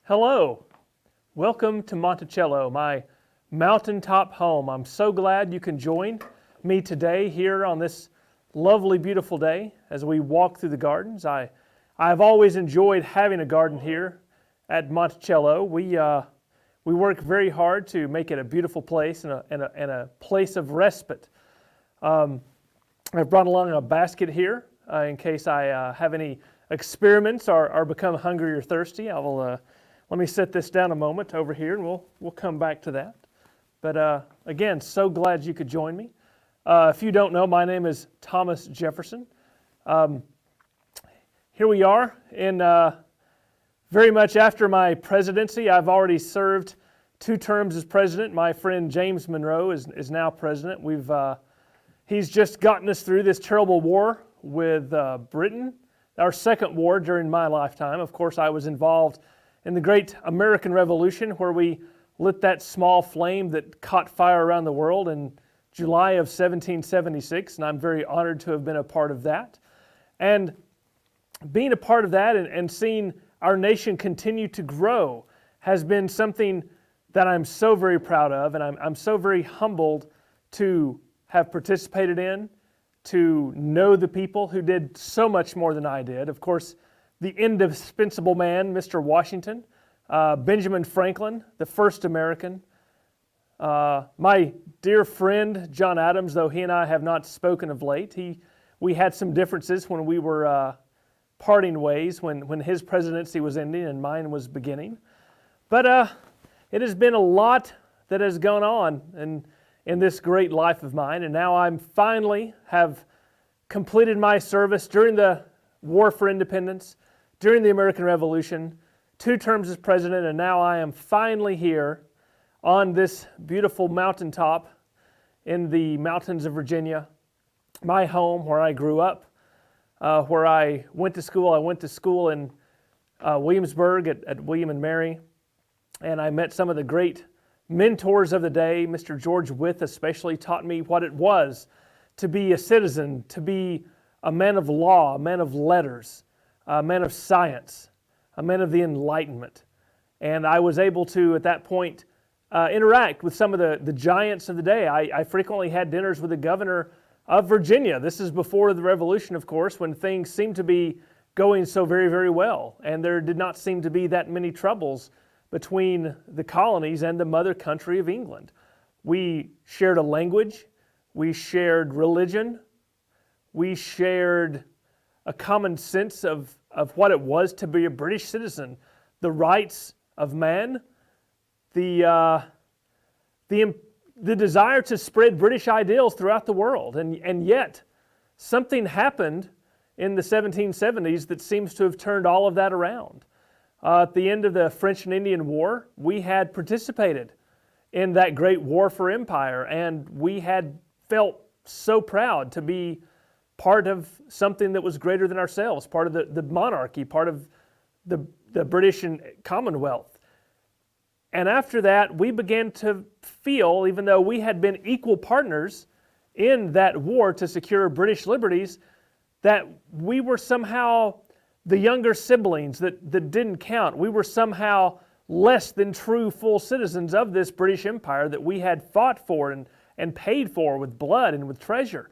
Hello, welcome to Monticello, my mountaintop home. I'm so glad you can join me today here on this lovely, beautiful day as we walk through the gardens. I've always enjoyed having a garden here at Monticello. We work very hard to make it a beautiful place and a place of respite. I've brought along a basket here in case I have any experiments or become hungry or thirsty. I will. Let me set this down a moment over here, and we'll come back to that. But again, so glad you could join me. If you don't know, my name is Thomas Jefferson. Here we are in very much after my presidency. I've already served 2 terms as president. My friend James Monroe is now president. He's just gotten us through this terrible war with Britain, our second war during my lifetime. Of course, I was involved in the great American Revolution, where we lit that small flame that caught fire around the world in July of 1776, and I'm very honored to have been a part of that. And being a part of that and seeing our nation continue to grow has been something that I'm so very proud of, and I'm so very humbled to have participated in, to know the people who did so much more than I did. Of course, the indispensable man, Mr. Washington, Benjamin Franklin, the first American, my dear friend John Adams, though he and I have not spoken of late. We had some differences when we were parting ways, when his presidency was ending and mine was beginning. But it has been a lot that has gone on in this great life of mine, and now I'm finally have completed my service during the War for Independence, during the American Revolution, 2 terms as president, and now I am finally here on this beautiful mountaintop in the mountains of Virginia, my home where I grew up, where I went to school. I went to school in Williamsburg at William and Mary, and I met some of the great mentors of the day. Mr. George Wythe especially taught me what it was to be a citizen, to be a man of law, a man of letters, a man of science, a man of the Enlightenment. And I was able to, at that point, interact with some of the giants of the day. I frequently had dinners with the governor of Virginia. This is before the Revolution, of course, when things seemed to be going so very, very well. And there did not seem to be that many troubles between the colonies and the mother country of England. We shared a language, we shared religion, we shared a common sense of what it was to be a British citizen, the rights of man, the desire to spread British ideals throughout the world. And yet, something happened in the 1770s that seems to have turned all of that around. At the end of the French and Indian War, we had participated in that great war for empire, and we had felt so proud to be part of something that was greater than ourselves, part of the monarchy, part of the British and Commonwealth. And after that, we began to feel, even though we had been equal partners in that war to secure British liberties, that we were somehow the younger siblings that didn't count. We were somehow less than true full citizens of this British Empire that we had fought for and paid for with blood and with treasure.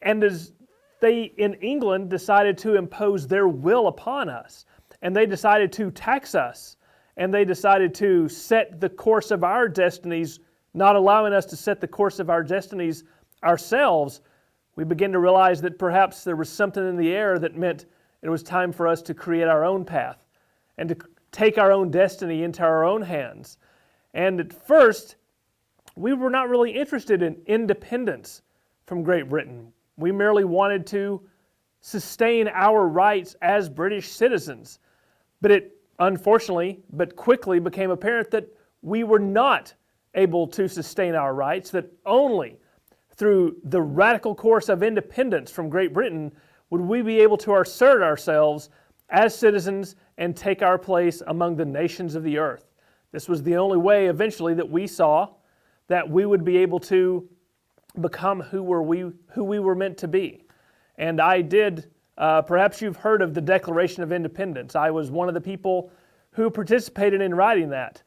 And as they in England decided to impose their will upon us, and they decided to tax us, and they decided to set the course of our destinies, not allowing us to set the course of our destinies ourselves, we began to realize that perhaps there was something in the air that meant it was time for us to create our own path and to take our own destiny into our own hands. And at first, we were not really interested in independence from Great Britain. We merely wanted to sustain our rights as British citizens. But it, unfortunately, but quickly became apparent that we were not able to sustain our rights, that only through the radical course of independence from Great Britain would we be able to assert ourselves as citizens and take our place among the nations of the earth. This was the only way eventually that we saw that we would be able to become who we were meant to be. And I did, perhaps you've heard of the Declaration of Independence. I was one of the people who participated in writing that.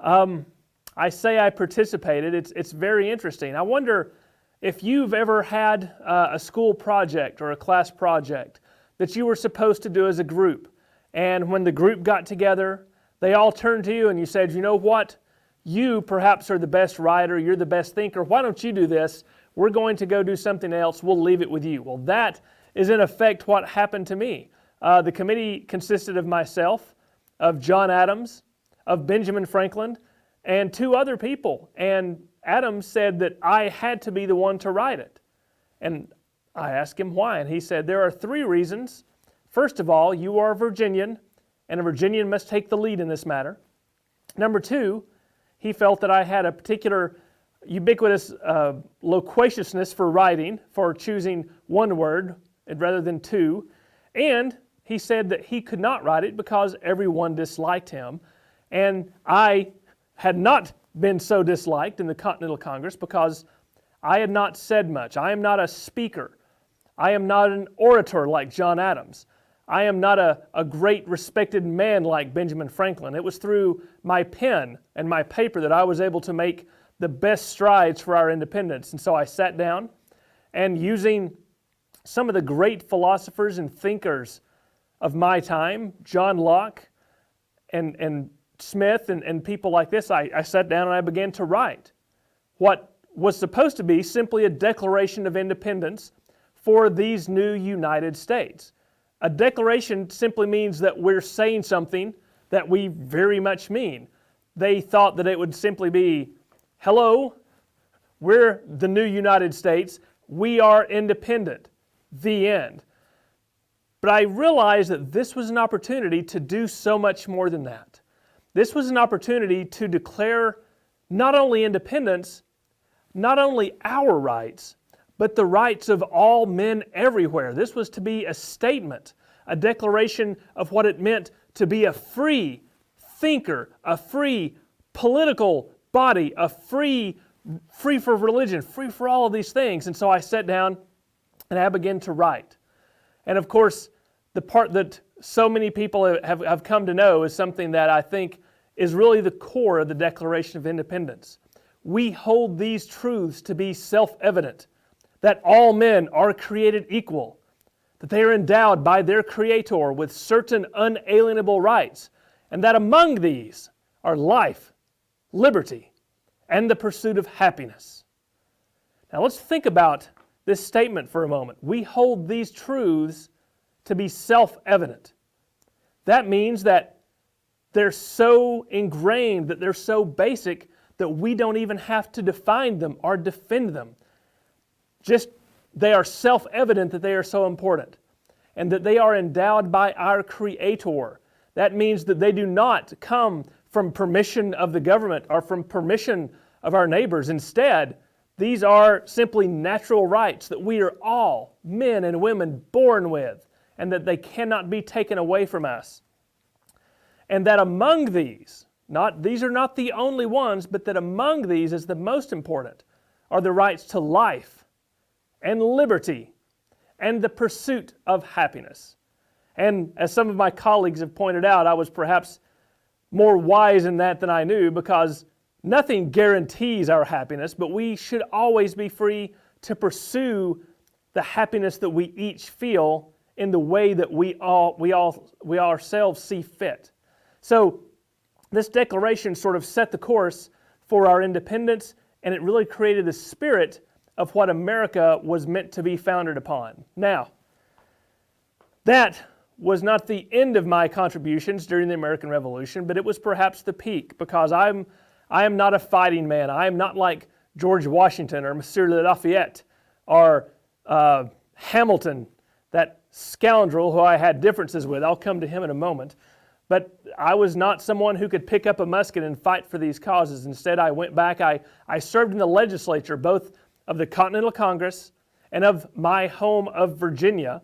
I say I participated. It's very interesting. I wonder if you've ever had a school project or a class project that you were supposed to do as a group. And when the group got together, they all turned to you and you said, you know what? You perhaps are the best writer. You're the best thinker. Why don't you do this? We're going to go do something else. We'll leave it with you. Well, that is in effect what happened to me. The committee consisted of myself, of John Adams, of Benjamin Franklin, and 2 other people. And Adams said that I had to be the one to write it. And I asked him why, and he said, there are 3 reasons. First of all, you are a Virginian, and a Virginian must take the lead in this matter. Number 2, he felt that I had a particular ubiquitous loquaciousness for writing, for choosing one word rather than 2. And he said that he could not write it because everyone disliked him. And I had not been so disliked in the Continental Congress because I had not said much. I am not a speaker. I am not an orator like John Adams. I am not a great respected man like Benjamin Franklin. It was through my pen and my paper that I was able to make the best strides for our independence. And so I sat down and using some of the great philosophers and thinkers of my time, John Locke and Smith and people like this, I sat down and I began to write what was supposed to be simply a Declaration of Independence for these new United States. A declaration simply means that we're saying something that we very much mean. They thought that it would simply be, hello, we're the new United States, we are independent, the end. But I realized that this was an opportunity to do so much more than that. This was an opportunity to declare not only independence, not only our rights, but the rights of all men everywhere. This was to be a statement, a declaration of what it meant to be a free thinker, a free political body, a free for religion, free for all of these things. And so I sat down and I began to write. And of course, the part that so many people have come to know is something that I think is really the core of the Declaration of Independence. We hold these truths to be self-evident, that all men are created equal, that they are endowed by their Creator with certain unalienable rights, and that among these are life, liberty, and the pursuit of happiness. Now let's think about this statement for a moment. We hold these truths to be self-evident. That means that they're so ingrained, that they're so basic, that we don't even have to define them or defend them. Just they are self-evident that they are so important and that they are endowed by our Creator. That means that they do not come from permission of the government or from permission of our neighbors. Instead, these are simply natural rights that we are all, men and women, born with, and that they cannot be taken away from us. And that among these are not the only ones, but that among these is the most important, are the rights to life and liberty and the pursuit of happiness. And as some of my colleagues have pointed out, I was perhaps more wise in that than I knew, because nothing guarantees our happiness, but we should always be free to pursue the happiness that we each feel in the way that we ourselves see fit. So this declaration sort of set the course for our independence, and it really created the spirit of what America was meant to be founded upon. Now, that was not the end of my contributions during the American Revolution, but it was perhaps the peak, because I am not a fighting man. I am not like George Washington or Monsieur Lafayette or Hamilton, that scoundrel who I had differences with. I'll come to him in a moment. But I was not someone who could pick up a musket and fight for these causes. Instead, I went back. I served in the legislature, both of the Continental Congress and of my home of Virginia.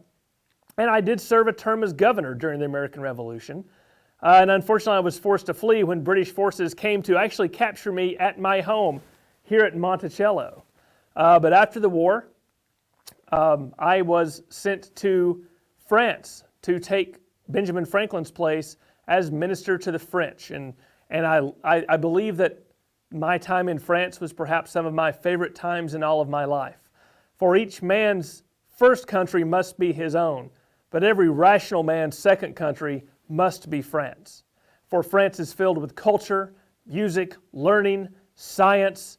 And I did serve a term as governor during the American Revolution. And unfortunately, I was forced to flee when British forces came to actually capture me at my home here at Monticello. But after the war, I was sent to France to take Benjamin Franklin's place as minister to the French. And I believe that my time in France was perhaps some of my favorite times in all of my life. For each man's first country must be his own, but every rational man's second country must be France. For France is filled with culture, music, learning, science,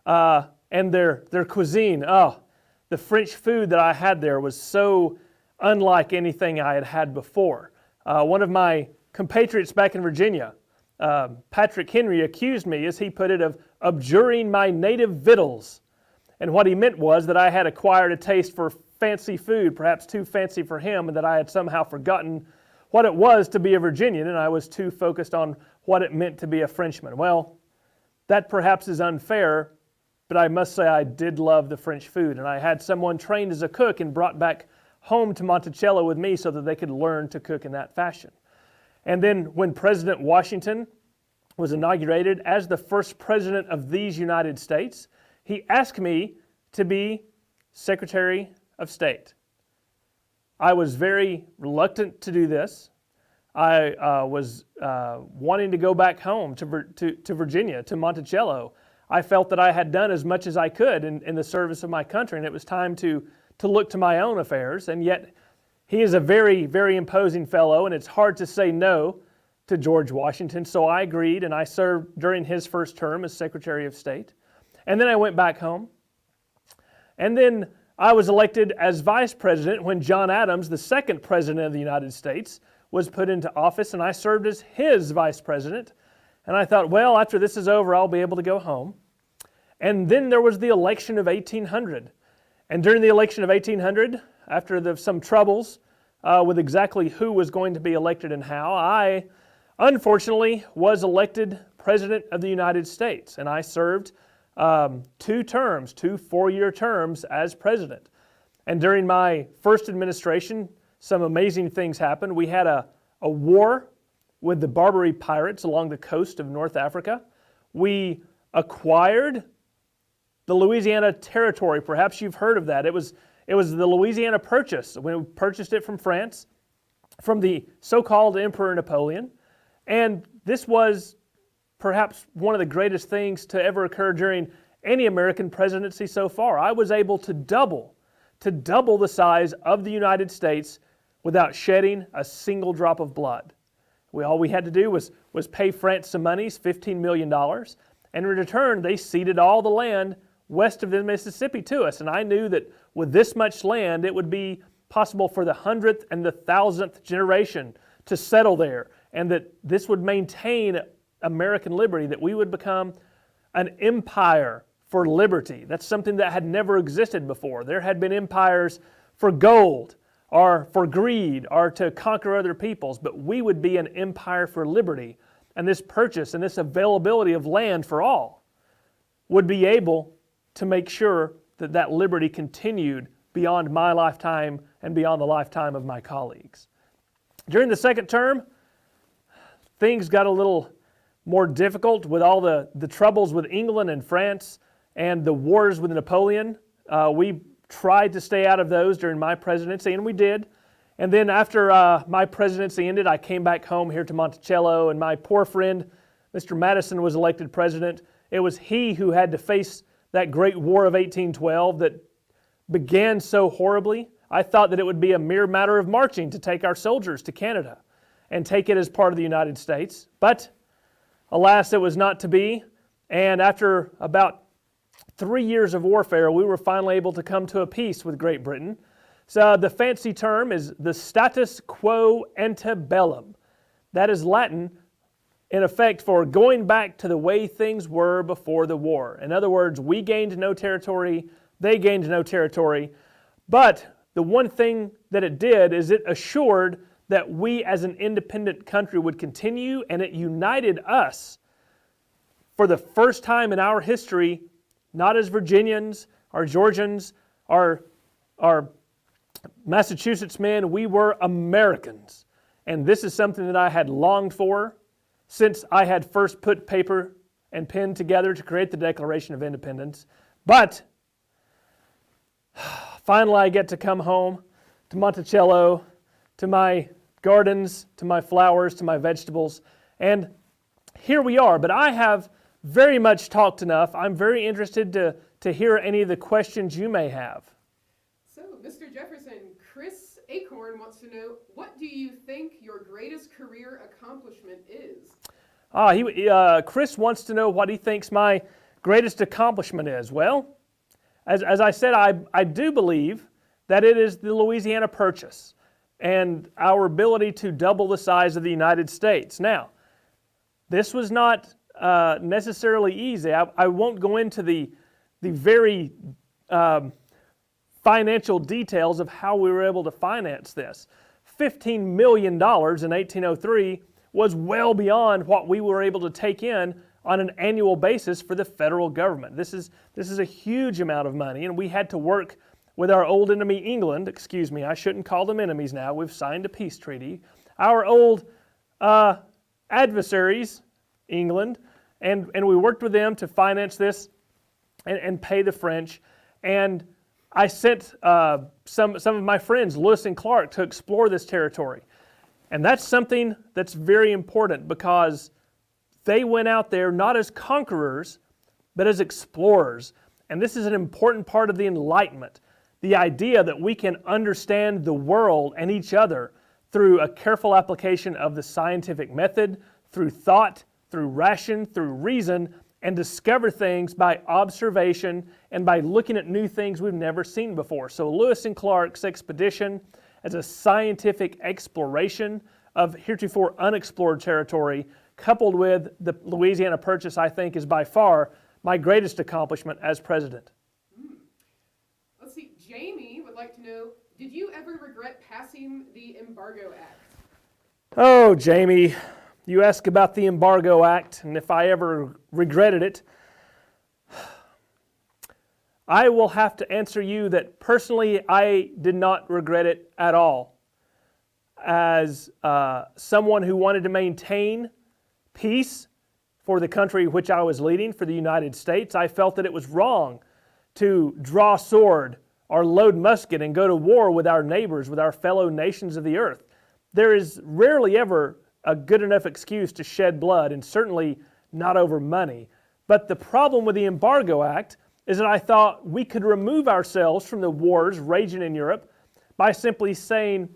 and their cuisine. Oh, the French food that I had there was so unlike anything I had had before. One of my compatriots back in Virginia, Patrick Henry, accused me, as he put it, of abjuring my native victuals. And what he meant was that I had acquired a taste for fancy food, perhaps too fancy for him, and that I had somehow forgotten what it was to be a Virginian, and I was too focused on what it meant to be a Frenchman. Well, that perhaps is unfair, but I must say I did love the French food, and I had someone trained as a cook and brought back home to Monticello with me so that they could learn to cook in that fashion. And then when President Washington was inaugurated as the first president of these United States, he asked me to be Secretary of State. I was very reluctant to do this. I was wanting to go back home to Virginia, to Monticello. I felt that I had done as much as I could in the service of my country, and it was time to look to my own affairs. And yet, he is a very, very imposing fellow, and it's hard to say no to George Washington. So I agreed, and I served during his first term as Secretary of State. And then I went back home. And then I was elected as Vice President when John Adams, the second President of the United States, was put into office, and I served as his Vice President. And I thought, well, after this is over, I'll be able to go home. And then there was the election of 1800. And during the election of 1800, after some troubles with exactly who was going to be elected and how, I, unfortunately, was elected President of the United States. And I served 2 4-year terms as President. And during my first administration, some amazing things happened. We had a war with the Barbary pirates along the coast of North Africa. We acquired the Louisiana Territory. Perhaps you've heard of that. It was the Louisiana Purchase. We purchased it from France, from the so-called Emperor Napoleon. And this was perhaps one of the greatest things to ever occur during any American presidency so far. I was able to double the size of the United States without shedding a single drop of blood. All we had to do was pay France some monies, $15 million, and in return they ceded all the land west of the Mississippi to us. And I knew that with this much land, it would be possible for the 100th and the 1000th generation to settle there, and that this would maintain American liberty, that we would become an empire for liberty. That's something that had never existed before. There had been empires for gold, or for greed, or to conquer other peoples, but we would be an empire for liberty. And this purchase and this availability of land for all would be able to make sure that that liberty continued beyond my lifetime and beyond the lifetime of my colleagues. During the second term, things got a little more difficult with all the troubles with England and France and the wars with Napoleon. We tried to stay out of those during my presidency, and we did. And then after my presidency ended, I came back home here to Monticello, and my poor friend, Mr. Madison, was elected president. It was he who had to face that great war of 1812 that began so horribly. I thought that it would be a mere matter of marching to take our soldiers to Canada and take it as part of the United States. But alas, it was not to be. And after about 3 years of warfare, we were finally able to come to a peace with Great Britain. So the fancy term is the status quo ante bellum. That is Latin, in effect, for going back to the way things were before the war. In other words, we gained no territory, they gained no territory. But the one thing that it did is it assured that we as an independent country would continue, and it united us for the first time in our history, not as Virginians or Georgians or Massachusetts men. We were Americans. And this is something that I had longed for since I had first put paper and pen together to create the Declaration of Independence. But finally I get to come home to Monticello, to my gardens, to my flowers, to my vegetables. And here we are. But I have very much talked enough. I'm very interested to hear any of the questions you may have. So, Mr. Jefferson, Chris Acorn wants to know, what do you think your greatest career accomplishment is? Chris wants to know what he thinks my greatest accomplishment is. Well, as I said, I do believe that it is the Louisiana Purchase and our ability to double the size of the United States. Now, this was not necessarily easy. I won't go into the very financial details of how we were able to finance this. $15 million in 1803 was well beyond what we were able to take in on an annual basis for the federal government. This is a huge amount of money, and we had to work with our old enemy England. Excuse me, I shouldn't call them enemies now. We've signed a peace treaty. Our old adversaries, England, and we worked with them to finance this and pay the French. And I sent some of my friends, Lewis and Clark, to explore this territory. And that's something that's very important because they went out there not as conquerors, but as explorers. And this is an important part of the Enlightenment. The idea that we can understand the world and each other through a careful application of the scientific method, through thought, through ration, through reason, and discover things by observation and by looking at new things we've never seen before. So Lewis and Clark's expedition as a scientific exploration of heretofore unexplored territory, coupled with the Louisiana Purchase, I think is by far my greatest accomplishment as president. Let's see, Jamie would like to know, did you ever regret passing the Embargo Act? Oh, Jamie, you ask about the Embargo Act and if I ever regretted it. I will have to answer you that personally I did not regret it at all. As someone who wanted to maintain peace for the country which I was leading, for the United States, I felt that it was wrong to draw sword or load musket and go to war with our neighbors, with our fellow nations of the earth. There is rarely ever a good enough excuse to shed blood, and certainly not over money. But the problem with the Embargo Act is that I thought we could remove ourselves from the wars raging in Europe by simply saying,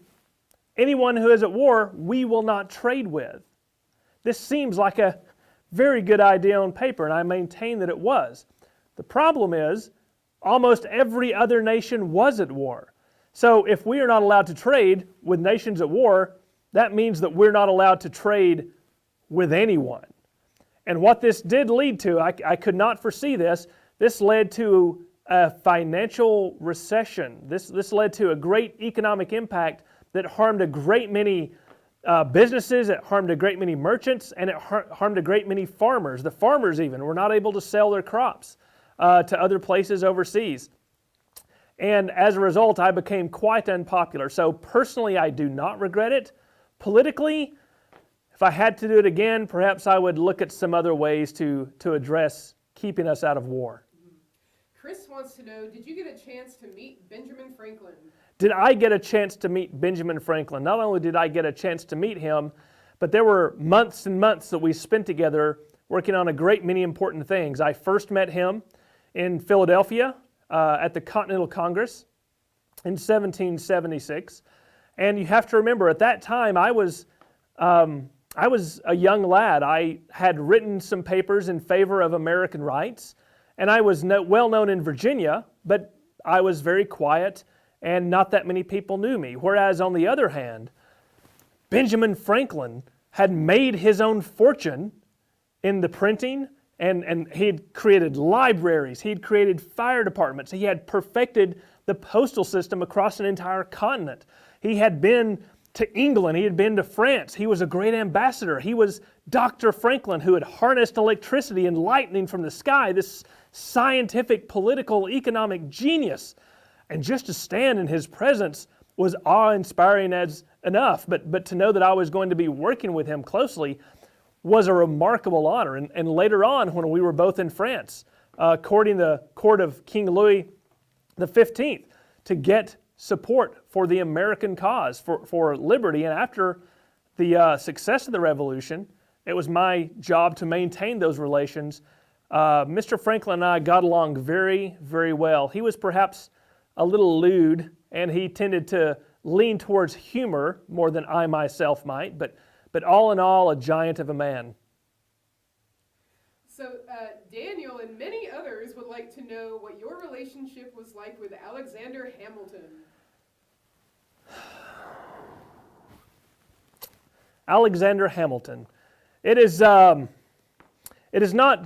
anyone who is at war, we will not trade with. This seems like a very good idea on paper, and I maintain that it was. The problem is, almost every other nation was at war. So if we are not allowed to trade with nations at war, that means that we're not allowed to trade with anyone. And what this did lead to, I could not foresee this, this led to a financial recession. This led to a great economic impact that harmed a great many businesses, it harmed a great many merchants, and it harmed a great many farmers. The farmers even were not able to sell their crops to other places overseas. And as a result, I became quite unpopular. So personally, I do not regret it. Politically, if I had to do it again, perhaps I would look at some other ways to address keeping us out of war. Chris wants to know, did you get a chance to meet Benjamin Franklin? Did I get a chance to meet Benjamin Franklin? Not only did I get a chance to meet him, but there were months and months that we spent together working on a great many important things. I first met him in Philadelphia at the Continental Congress in 1776. And you have to remember, at that time, I was a young lad. I had written some papers in favor of American rights, and I was well known in Virginia, but I was very quiet, and not that many people knew me. Whereas, on the other hand, Benjamin Franklin had made his own fortune in the printing, and he had created libraries, he had created fire departments, he had perfected the postal system across an entire continent. He had been to England, he had been to France, he was a great ambassador. He was Dr. Franklin, who had harnessed electricity and lightning from the sky, this scientific, political, economic genius. And just to stand in his presence was awe-inspiring as enough, but to know that I was going to be working with him closely was a remarkable honor. And later on, when we were both in France, courting the court of King Louis XV, to get support for the American cause, for liberty. And after the success of the revolution, it was my job to maintain those relations. Mr. Franklin and I got along very, very well. He was perhaps a little lewd, and he tended to lean towards humor more than I myself might, but all in all, a giant of a man. So Daniel and many others would like to know what your relationship was like with Alexander Hamilton. Alexander Hamilton. It is not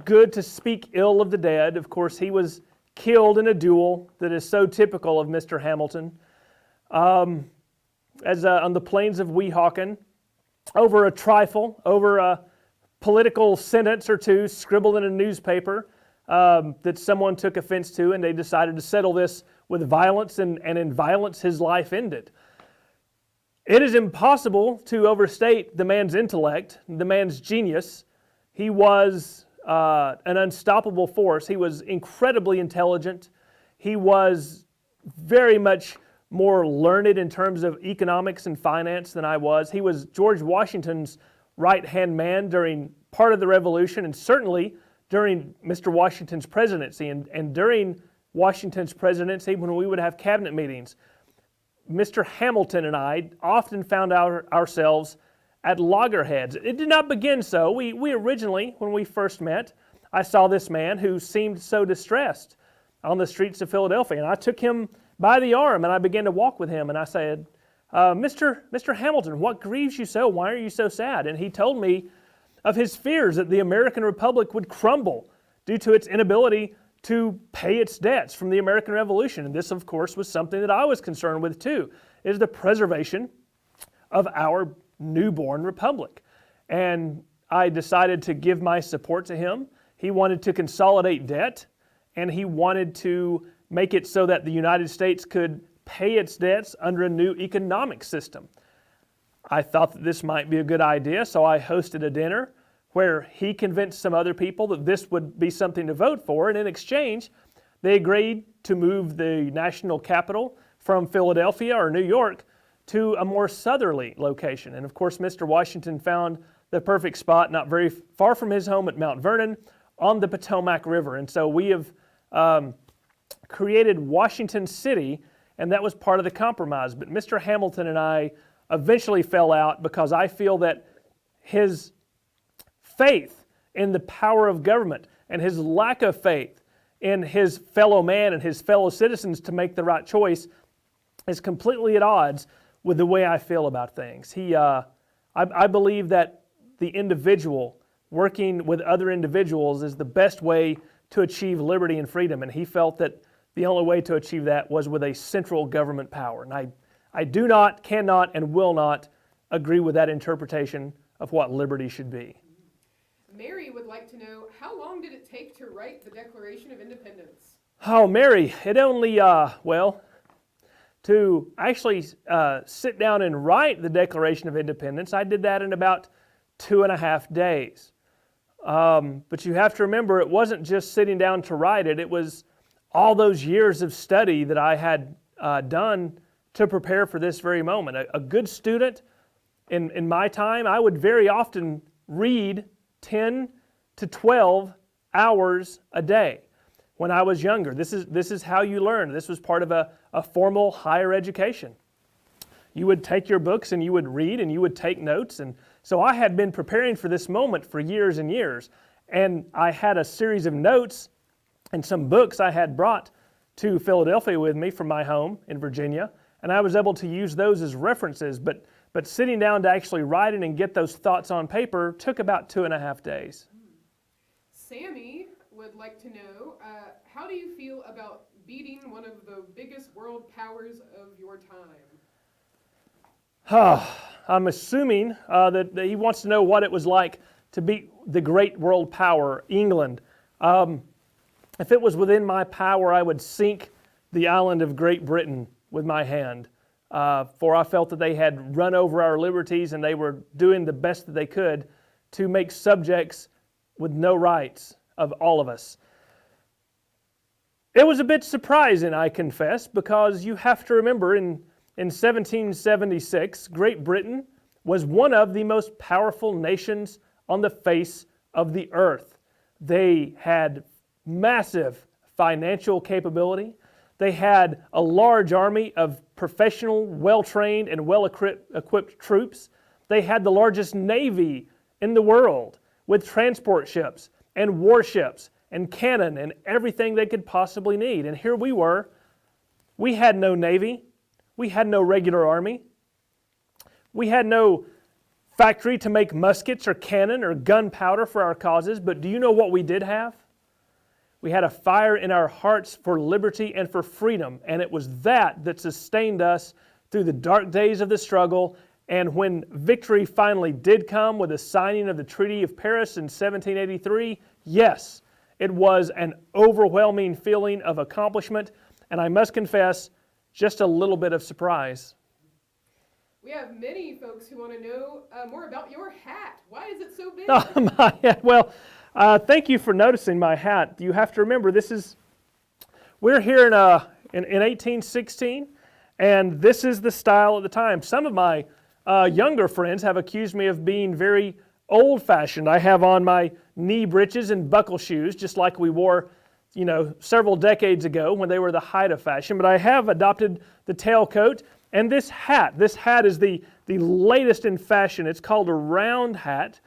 good to speak ill of the dead. Of course, he was killed in a duel that is so typical of Mr. Hamilton. On the plains of Weehawken, over a trifle, over a political sentence or two scribbled in a newspaper that someone took offense to, and they decided to settle this with violence, and in violence his life ended. It is impossible to overstate the man's intellect, the man's genius. He was an unstoppable force. He was incredibly intelligent. He was very much more learned in terms of economics and finance than I was. He was George Washington's right-hand man during part of the Revolution, and certainly during Mr. Washington's presidency. And during Washington's presidency, when we would have cabinet meetings, Mr. Hamilton and I often found ourselves at loggerheads. It did not begin so. We originally, when we first met, I saw this man who seemed so distressed on the streets of Philadelphia, and I took him by the arm and I began to walk with him, and I said, Mr. Hamilton, what grieves you so? Why are you so sad? And he told me of his fears that the American Republic would crumble due to its inability to pay its debts from the American Revolution. And this, of course, was something that I was concerned with too, is the preservation of our newborn republic. And I decided to give my support to him. He wanted to consolidate debt, and he wanted to make it so that the United States could pay its debts under a new economic system. I thought that this might be a good idea, so I hosted a dinner where he convinced some other people that this would be something to vote for, and in exchange, they agreed to move the national capital from Philadelphia or New York to a more southerly location. And of course, Mr. Washington found the perfect spot not very far from his home at Mount Vernon on the Potomac River. And so we have created Washington City, and that was part of the compromise. But Mr. Hamilton and I eventually fell out because I feel that his faith in the power of government and his lack of faith in his fellow man and his fellow citizens to make the right choice is completely at odds with the way I feel about things. I believe that the individual working with other individuals is the best way to achieve liberty and freedom, and he felt that the only way to achieve that was with a central government power. And I do not, cannot, and will not agree with that interpretation of what liberty should be. Mary would like to know, how long did it take to write the Declaration of Independence? Oh, Mary, it only, to actually sit down and write the Declaration of Independence, I did that in about 2.5 days. But you have to remember, it wasn't just sitting down to write it, it was all those years of study that I had done to prepare for this very moment. A good student in my time, I would very often read 10 to 12 hours a day when I was younger. This is how you learn. This was part of a formal higher education. You would take your books and you would read and you would take notes. And so I had been preparing for this moment for years and years. And I had a series of notes and some books I had brought to Philadelphia with me from my home in Virginia. And I was able to use those as references. But sitting down to actually write it and get those thoughts on paper took about 2.5 days. Sammy would like to know, how do you feel about beating one of the biggest world powers of your time? I'm assuming that he wants to know what it was like to beat the great world power, England. If it was within my power, I would sink the island of Great Britain with my hand. For I felt that they had run over our liberties and they were doing the best that they could to make subjects with no rights of all of us. It was a bit surprising, I confess, because you have to remember in 1776, Great Britain was one of the most powerful nations on the face of the earth. They had massive financial capability. They had a large army of professional, well-trained, and well-equipped troops. They had the largest navy in the world with transport ships and warships and cannon and everything they could possibly need. And here we were. We had no navy. We had no regular army. We had no factory to make muskets or cannon or gunpowder for our causes. But do you know what we did have? We had a fire in our hearts for liberty and for freedom. And it was that sustained us through the dark days of the struggle. And when victory finally did come with the signing of the Treaty of Paris in 1783, yes, it was an overwhelming feeling of accomplishment, and I must confess, just a little bit of surprise. We have many folks who want to know more about your hat. Why is it so big? Well, thank you for noticing my hat. You have to remember, we're here in 1816, and this is the style at the time. Some of my younger friends have accused me of being very old-fashioned. I have on my knee breeches and buckle shoes, just like we wore, several decades ago when they were the height of fashion. But I have adopted the tailcoat and this hat. This hat is the latest in fashion. It's called a round hat.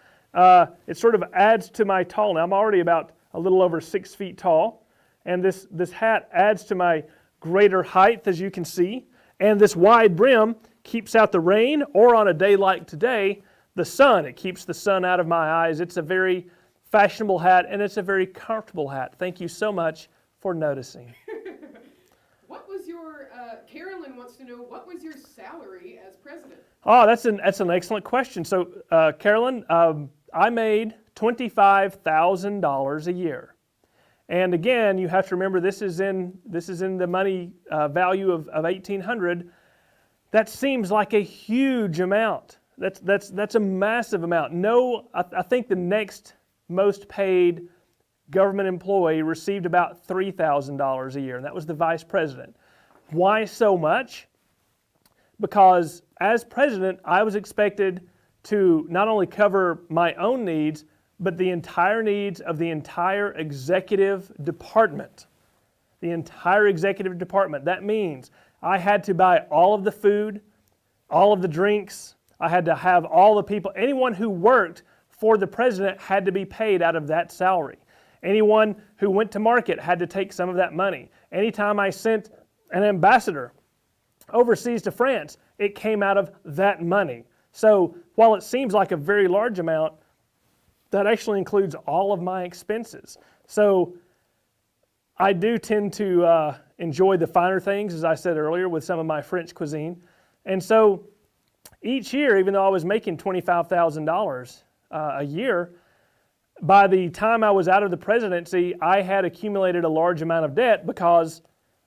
It sort of adds to my tall. Now I'm already about a little over 6 feet tall, and this hat adds to my greater height, as you can see. And this wide brim keeps out the rain, or on a day like today, the sun. It keeps the sun out of my eyes. It's a very fashionable hat, and it's a very comfortable hat. Thank you so much for noticing. What was your, Carolyn wants to know, what was your salary as president? Oh, that's an excellent question. So, Carolyn, I made $25,000 a year. And again, you have to remember this is in the money value of 1800. That seems like a huge amount. That's a massive amount. No, I think the next most paid government employee received about $3,000 a year, and that was the vice president. Why so much? Because as president, I was expected to not only cover my own needs, but the entire needs of the entire executive department. The entire executive department. That means I had to buy all of the food, all of the drinks. I had to have all the people, anyone who worked for the president had to be paid out of that salary. Anyone who went to market had to take some of that money. Anytime I sent an ambassador overseas to France, it came out of that money. So while it seems like a very large amount, that actually includes all of my expenses. So I do tend to enjoy the finer things, as I said earlier, with some of my French cuisine. And so each year, even though I was making $25,000 a year, by the time I was out of the presidency, I had accumulated a large amount of debt because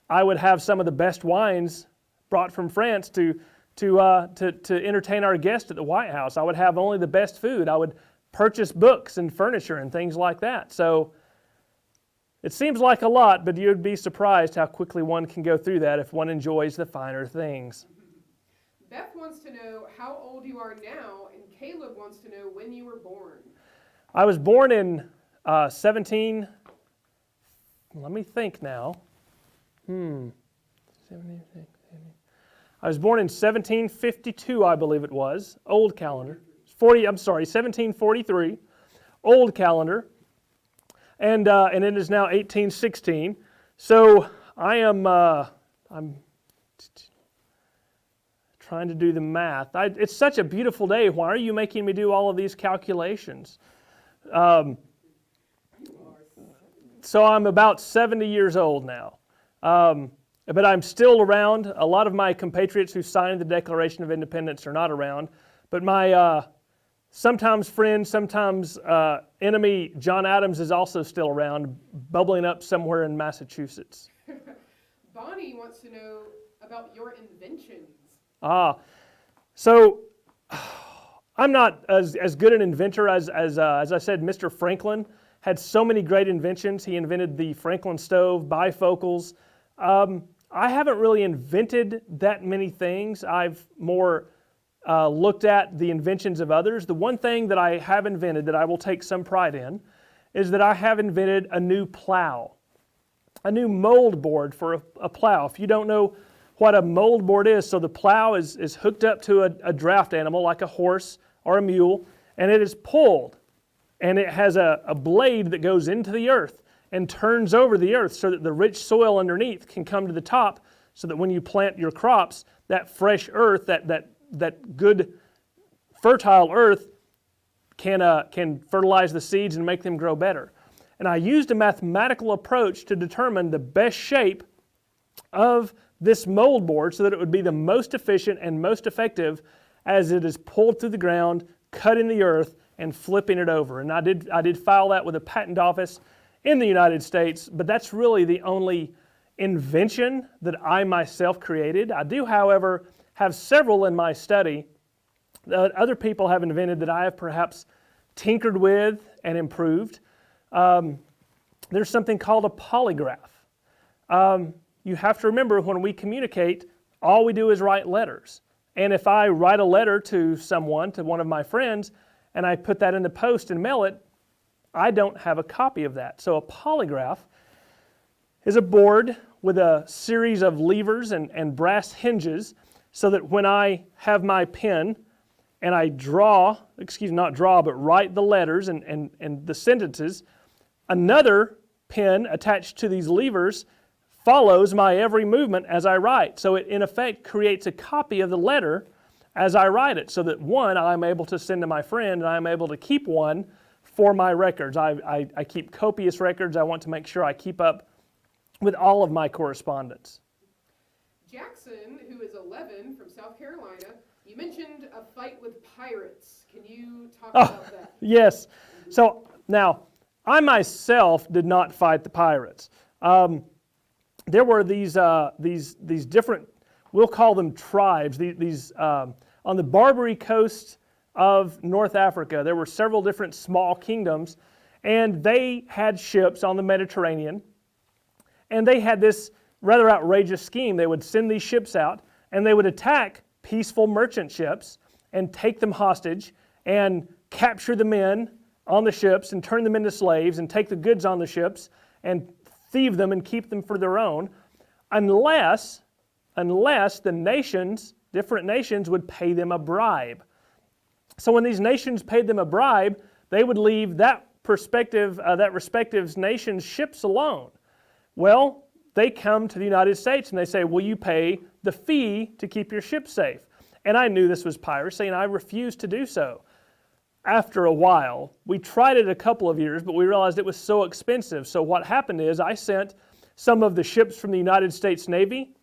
I would have some of the best wines brought from France to entertain our guests at the White House. I would have only the best food. I would purchase books and furniture and things like that. So it seems like a lot, but you'd be surprised how quickly one can go through that if one enjoys the finer things. Beth wants to know how old you are now, and Caleb wants to know when you were born. I was born in let me think now. I was born in 1752, I believe it was, old calendar. 1743, old calendar. And it is now 1816. So I'm trying to do the math. It's such a beautiful day. Why are you making me do all of these calculations? So I'm about 70 years old now. But I'm still around. A lot of my compatriots who signed the Declaration of Independence are not around. But my sometimes friend, sometimes enemy, John Adams, is also still around, bubbling up somewhere in Massachusetts. Bonnie wants to know about your inventions. So I'm not as good an inventor as I said, Mr. Franklin had so many great inventions. He invented the Franklin stove, bifocals. I haven't really invented that many things. I've more looked at the inventions of others. The one thing that I have invented that I will take some pride in is that I have invented a new plow, a new mold board for a plow. If you don't know what a mold board is, so the plow is hooked up to a draft animal like a horse or a mule, and it is pulled, and it has a blade that goes into the earth and turns over the earth so that the rich soil underneath can come to the top, so that when you plant your crops, that fresh earth, that good fertile earth can fertilize the seeds and make them grow better. And I used a mathematical approach to determine the best shape of this mold board so that it would be the most efficient and most effective as it is pulled through the ground, cut in the earth, and flipping it over. And I did file that with a patent office in the United States, but that's really the only invention that I myself created. I do, however, have several in my study that other people have invented that I have perhaps tinkered with and improved. There's something called a polygraph. You have to remember, when we communicate, all we do is write letters. And if I write a letter to someone, to one of my friends, and I put that in the post and mail it, I don't have a copy of that. So a polygraph is a board with a series of levers and brass hinges, so that when I have my pen and I write the letters and the sentences, another pen attached to these levers follows my every movement as I write. So it in effect creates a copy of the letter as I write it, so that one, I'm able to send to my friend, and I'm able to keep one for my records. I keep copious records. I want to make sure I keep up with all of my correspondence. Jackson, who is 11 from South Carolina, you mentioned a fight with pirates. Can you talk about that? Yes. So now, I myself did not fight the pirates. There were these different, we'll call them tribes, these on the Barbary coast of North Africa. There were several different small kingdoms, and they had ships on the Mediterranean, and they had this rather outrageous scheme. They would send these ships out, and they would attack peaceful merchant ships and take them hostage and capture the men on the ships and turn them into slaves and take the goods on the ships and thieve them and keep them for their own, unless the nations, different nations, would pay them a bribe. So when these nations paid them a bribe, they would leave that respective nation's ships alone. Well, they come to the United States and they say, will you pay the fee to keep your ship safe? And I knew this was piracy, and I refused to do so. After a while, we tried it a couple of years, but we realized it was so expensive. So what happened is I sent some of the ships from the United States Navy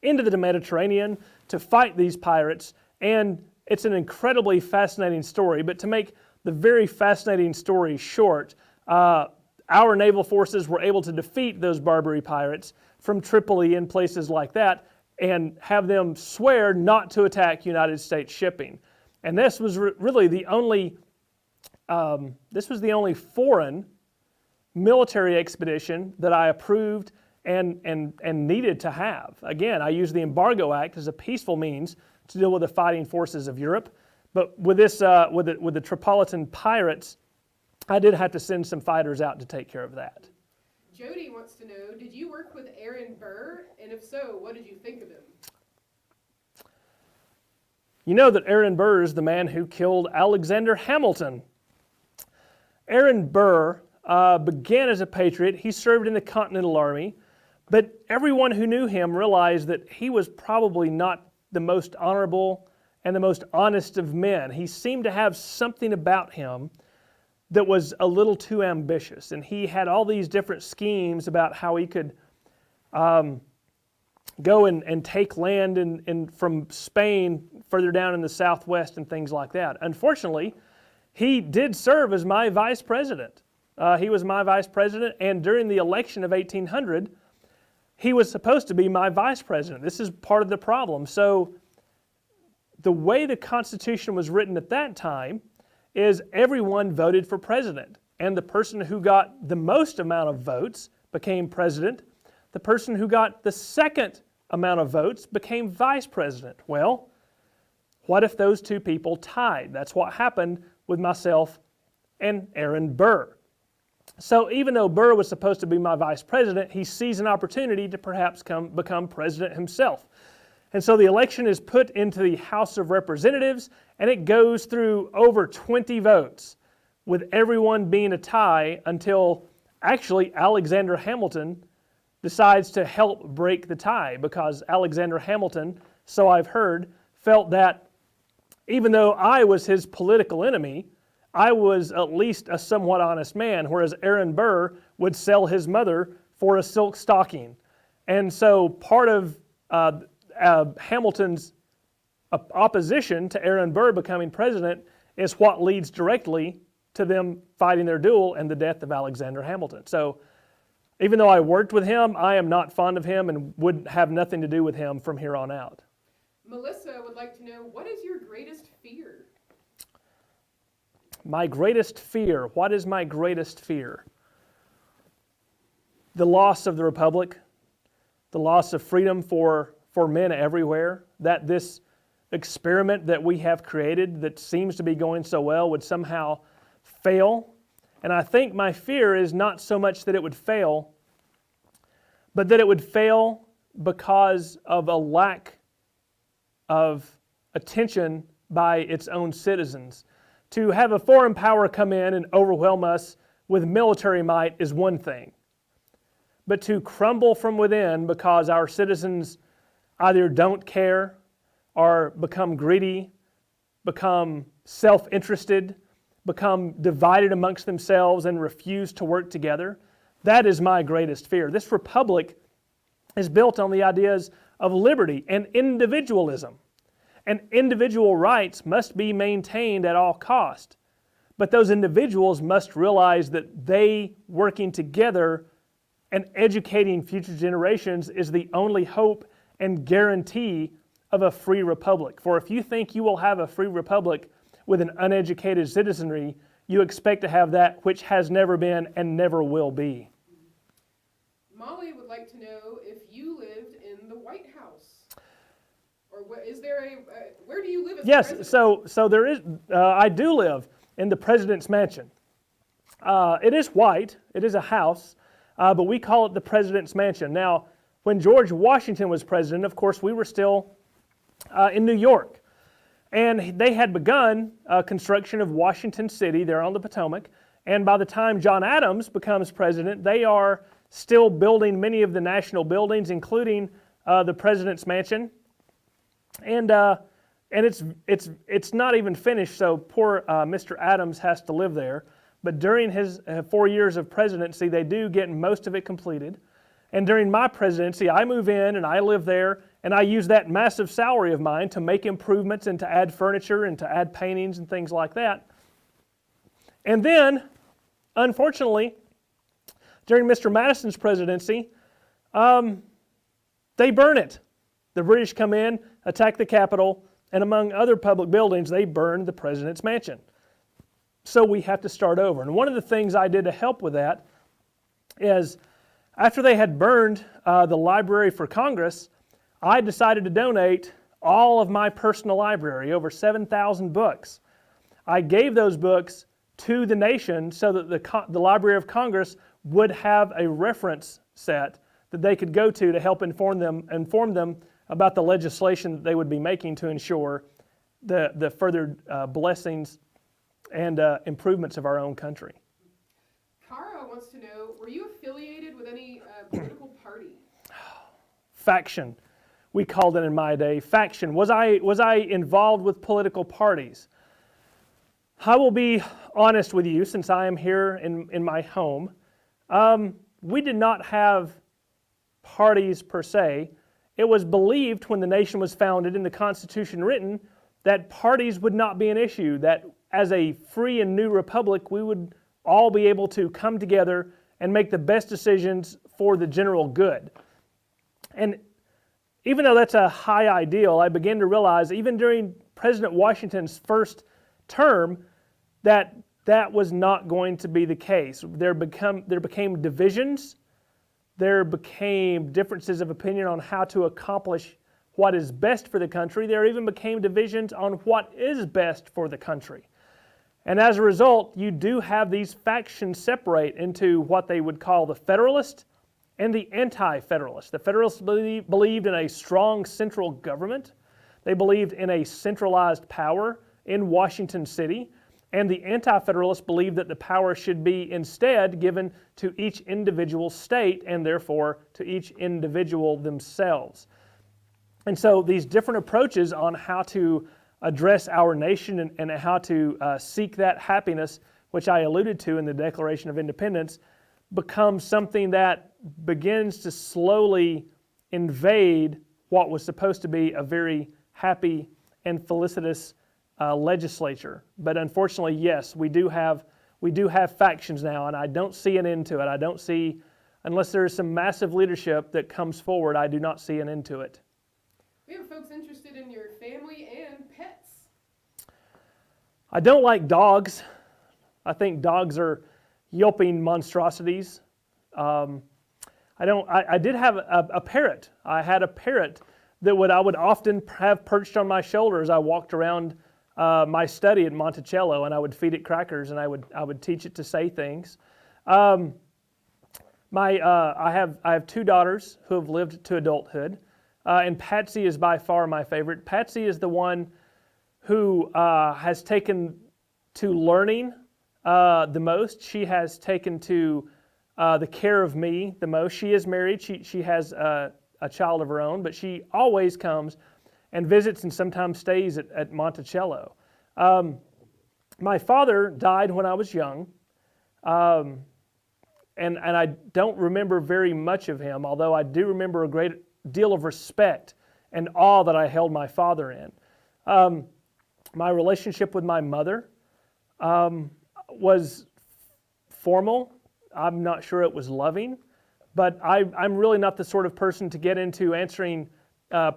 into the Mediterranean to fight these pirates, and it's an incredibly fascinating story. But to make the very fascinating story short, our naval forces were able to defeat those Barbary pirates from Tripoli and places like that, and have them swear not to attack United States shipping. And this was really the only foreign military expedition that I approved and needed to have. Again, I used the Embargo Act as a peaceful means to deal with the fighting forces of Europe, but with this with the Tripolitan pirates, I did have to send some fighters out to take care of that. Jody wants to know, did you work with Aaron Burr? And if so, what did you think of him? You know that Aaron Burr is the man who killed Alexander Hamilton. Aaron Burr began as a patriot. He served in the Continental Army, but everyone who knew him realized that he was probably not the most honorable and the most honest of men. He seemed to have something about him that was a little too ambitious, and he had all these different schemes about how he could go and take land from Spain further down in the southwest and things like that. Unfortunately, he did serve as my vice president. He was my vice president, and during the election of 1800, he was supposed to be my vice president. This is part of the problem. So the way the Constitution was written at that time is everyone voted for president. and the person who got the most amount of votes became president. The person who got the second amount of votes became vice president. Well, what if those two people tied? That's what happened with myself and Aaron Burr. So even though Burr was supposed to be my vice president, he sees an opportunity to perhaps become president himself. And so the election is put into the House of Representatives, and it goes through over 20 votes, with everyone being a tie until actually Alexander Hamilton decides to help break the tie, because Alexander Hamilton, so I've heard, felt that even though I was his political enemy, I was at least a somewhat honest man, whereas Aaron Burr would sell his mother for a silk stocking. And so part of Hamilton's opposition to Aaron Burr becoming president is what leads directly to them fighting their duel and the death of Alexander Hamilton. So even though I worked with him, I am not fond of him and would have nothing to do with him from here on out. Melissa would like to know, what is your greatest fear? My greatest fear. What is my greatest fear? The loss of the Republic, the loss of freedom for men everywhere, that this experiment that we have created that seems to be going so well would somehow fail. And I think my fear is not so much that it would fail, but that it would fail because of a lack of attention by its own citizens. To have a foreign power come in and overwhelm us with military might is one thing. But to crumble from within because our citizens either don't care or become greedy, become self-interested, become divided amongst themselves and refuse to work together, that is my greatest fear. This republic is built on the ideas of liberty and individualism. And individual rights must be maintained at all cost. But those individuals must realize that they working together and educating future generations is the only hope and guarantee of a free republic. For if you think you will have a free republic with an uneducated citizenry, you expect to have that which has never been and never will be. Molly would like to know if you lived in the White House. Or is there where do you live as yes, president? so there is, I do live in the President's Mansion. It is white, it is a house, but we call it the President's Mansion. Now, when George Washington was president, of course, we were still in New York. And they had begun construction of Washington City there on the Potomac. And by the time John Adams becomes president, they are still building many of the national buildings, including the President's Mansion. And it's not even finished, so poor Mr. Adams has to live there. But during his 4 years of presidency, they do get most of it completed. And during my presidency, I move in and I live there, and I use that massive salary of mine to make improvements and to add furniture and to add paintings and things like that. And then, unfortunately, during Mr. Madison's presidency, they burn it. The British come in, attack the Capitol, and among other public buildings, they burn the President's Mansion. So we have to start over. And one of the things I did to help with that is, after they had burned the Library for Congress, I decided to donate all of my personal library, over 7,000 books. I gave those books to the nation so that the Library of Congress would have a reference set that they could go to help inform them about the legislation that they would be making to ensure the further blessings and improvements of our own country. Cara wants to know, were you affiliated with any political party? Faction. We called it in my day. Faction. Was I involved with political parties? I will be honest with you, since I am here in my home. We did not have parties per se. It was believed when the nation was founded and the Constitution written that parties would not be an issue, that as a free and new republic, we would all be able to come together and make the best decisions for the general good. And even though that's a high ideal, I began to realize, even during President Washington's first term, that that was not going to be the case. There became divisions. There became differences of opinion on how to accomplish what is best for the country. There even became divisions on what is best for the country. And as a result, you do have these factions separate into what they would call the Federalist and the Anti-Federalist. The Federalists believed in a strong central government. They believed in a centralized power in Washington City. And the Anti-Federalists believed that the power should be instead given to each individual state and therefore to each individual themselves. And so these different approaches on how to address our nation and how to seek that happiness, which I alluded to in the Declaration of Independence, becomes something that begins to slowly invade what was supposed to be a very happy and felicitous legislature. But unfortunately, yes, we do have factions now, and I don't see an end to it. I don't see, unless there is some massive leadership that comes forward, I do not see an end to it. We have folks interested in your family and pets. I don't like dogs. I think dogs are yelping monstrosities. I did have a parrot. I had a parrot that I would often have perched on my shoulder as I walked around my study at Monticello, and I would feed it crackers, and I would teach it to say things. I have two daughters who have lived to adulthood, and Patsy is by far my favorite. Patsy is the one who has taken to learning the most. She has taken to the care of me the most. She is married. She has a child of her own, but she always comes and visits and sometimes stays at Monticello. My father died when I was young, and I don't remember very much of him, although I do remember a great deal of respect and awe that I held my father in. My relationship with my mother was formal. I'm not sure it was loving, but I'm really not the sort of person to get into answering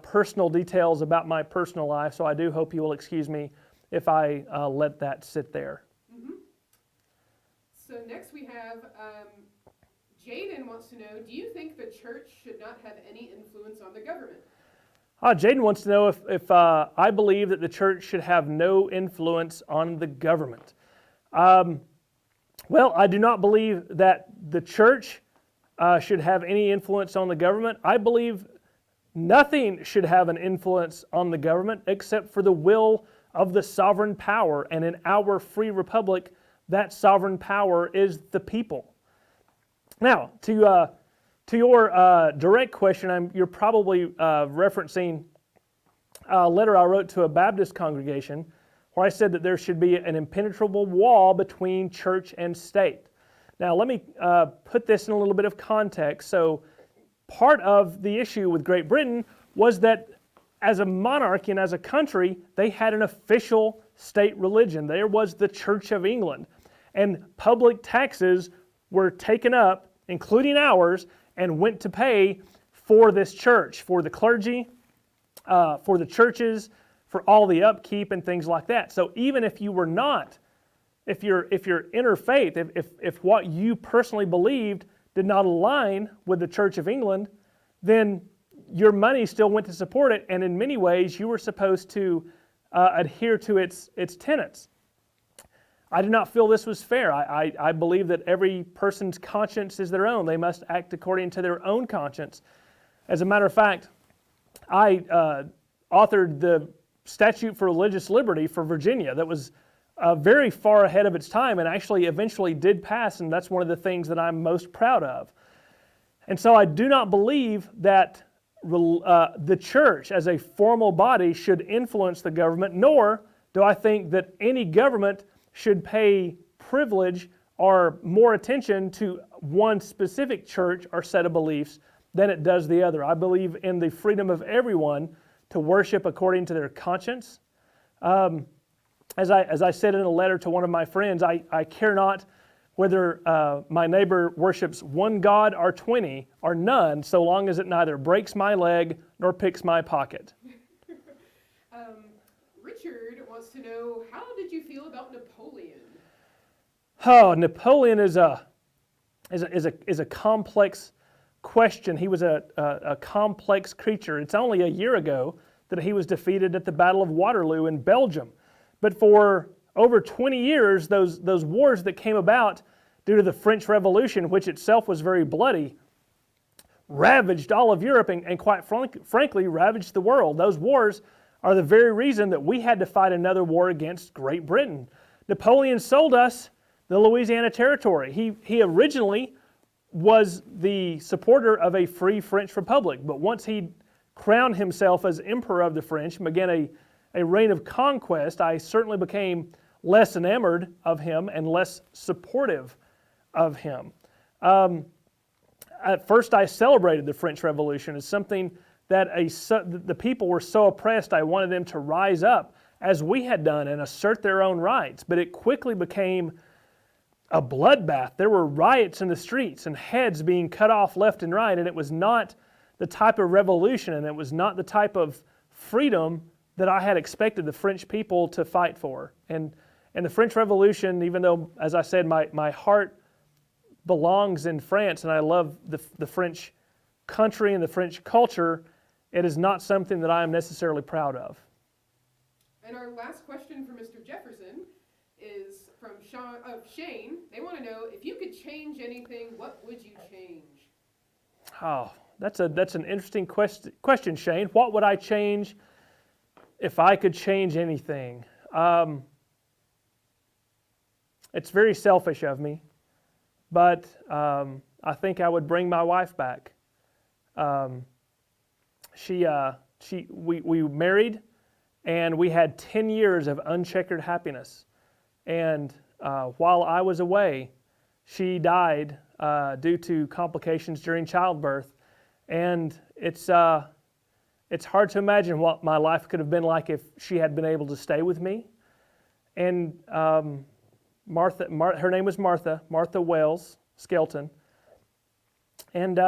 personal details about my personal life, so I do hope you will excuse me if I let that sit there. Mm-hmm. So next we have Jaden wants to know, do you think the church should not have any influence on the government? Jaden wants to know if I believe that the church should have no influence on the government. Well, I do not believe that the church should have any influence on the government. I believe nothing should have an influence on the government except for the will of the sovereign power. And in our free republic, that sovereign power is the people. Now, to your direct question, you're probably referencing a letter I wrote to a Baptist congregation where I said that there should be an impenetrable wall between church and state. Now, let me put this in a little bit of context. So, part of the issue with Great Britain was that as a monarchy and as a country, they had an official state religion. There was the Church of England. And public taxes were taken up, including ours, and went to pay for this church, for the clergy, for the churches, for all the upkeep and things like that. So even if you were not, if your interfaith, if what you personally believed did not align with the Church of England, then your money still went to support it, and in many ways you were supposed to adhere to its tenets. I do not feel this was fair. I believe that every person's conscience is their own. They must act according to their own conscience. As a matter of fact, I authored the Statute for Religious Liberty for Virginia that was very far ahead of its time and actually eventually did pass, and that's one of the things that I'm most proud of. And so I do not believe that the church as a formal body should influence the government, nor do I think that any government should pay privilege or more attention to one specific church or set of beliefs than it does the other. I believe in the freedom of everyone to worship according to their conscience. As I said in a letter to one of my friends, I care not whether my neighbor worships one God or 20 or none, so long as it neither breaks my leg nor picks my pocket. Richard wants to know, how did you feel about Napoleon? Oh, Napoleon is a complex question. He was a complex creature. It's only a year ago that he was defeated at the Battle of Waterloo in Belgium. But for over 20 years, those wars that came about due to the French Revolution, which itself was very bloody, ravaged all of Europe and quite frankly ravaged the world. Those wars are the very reason that we had to fight another war against Great Britain. Napoleon sold us the Louisiana Territory. He originally was the supporter of a free French Republic, but once he crowned himself as Emperor of the French and began a reign of conquest, I certainly became less enamored of him and less supportive of him. At first I celebrated the French Revolution as something that the people were so oppressed, I wanted them to rise up as we had done and assert their own rights. But it quickly became a bloodbath. There were riots in the streets and heads being cut off left and right, and it was not the type of revolution and it was not the type of freedom that I had expected the French people to fight for. And the French Revolution, even though, as I said, my heart belongs in France and I love the French country and the French culture, it is not something that I am necessarily proud of. And our last question for Mr. Jefferson is from Shane. They want to know, if you could change anything, what would you change? Oh, that's an interesting question, Shane. What would I change if I could change anything? It's very selfish of me, but I think I would bring my wife back. We married, and we had 10 years of uncheckered happiness. And while I was away, she died due to complications during childbirth. And it's hard to imagine what my life could have been like if she had been able to stay with me. And her name was Martha Wells Skelton. And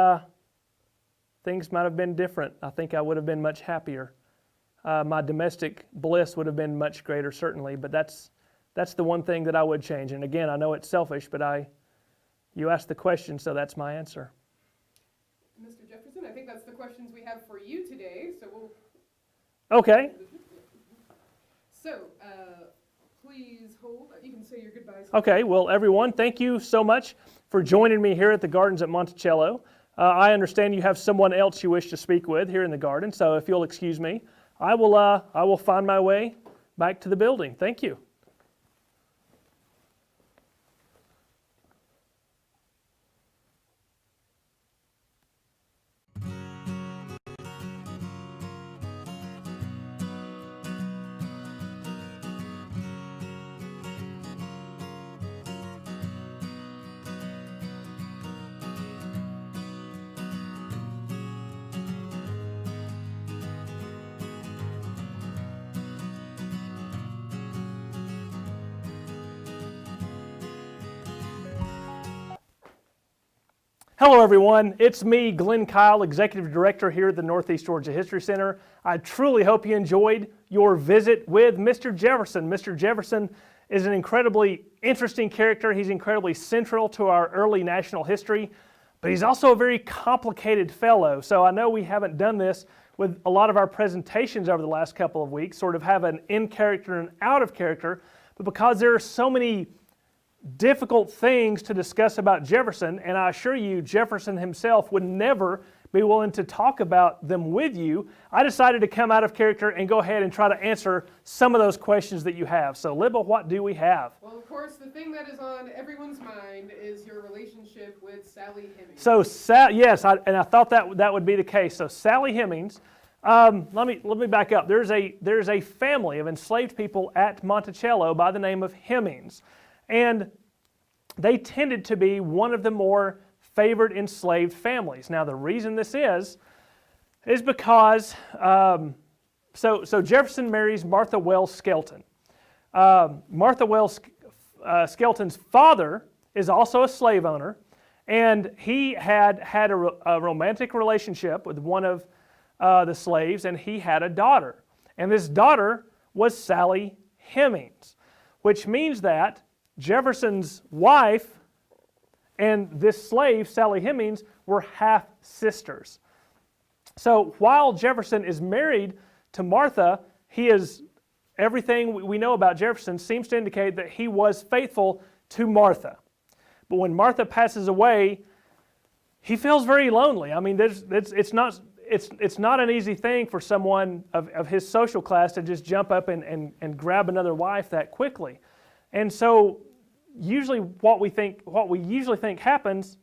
things might have been different. I think I would have been much happier. My domestic bliss would have been much greater, certainly, but that's the one thing that I would change. And again, I know it's selfish, but you asked the question, so that's my answer. Mr. Jefferson, I think that's the questions we have for you today, so we'll... Okay. So, please hold. You can say your goodbyes. Okay, well, everyone, thank you so much for joining me here at the Gardens at Monticello. I understand you have someone else you wish to speak with here in the garden, so if you'll excuse me, I will find my way back to the building. Thank you. Hello everyone, it's me, Glen Kyle, Executive Director here at the Northeast Georgia History Center. I truly hope you enjoyed your visit with Mr. Jefferson. Mr. Jefferson is an incredibly interesting character. He's incredibly central to our early national history, but he's also a very complicated fellow. So I know we haven't done this with a lot of our presentations over the last couple of weeks, sort of have an in character and out of character, but because there are so many difficult things to discuss about Jefferson, and I assure you Jefferson himself would never be willing to talk about them with you, I decided to come out of character and go ahead and try to answer some of those questions that you have. So Libba, what do we have? Well, of course, the thing that is on everyone's mind is your relationship with Sally Hemings. So, yes, I thought that would be the case. So Sally Hemings, let me back up. There's a family of enslaved people at Monticello by the name of Hemings. And they tended to be one of the more favored enslaved families. Now, the reason this is because, so Jefferson marries Martha Wells Skelton. Martha Wells Skelton's father is also a slave owner, and he had a romantic relationship with one of the slaves, and he had a daughter. And this daughter was Sally Hemings, which means that Jefferson's wife and this slave, Sally Hemings, were half sisters. So while Jefferson is married to Martha, everything we know about Jefferson seems to indicate that he was faithful to Martha. But when Martha passes away, he feels very lonely. I mean, it's not an easy thing for someone of his social class to just jump up and grab another wife that quickly. And so usually what we usually think happens,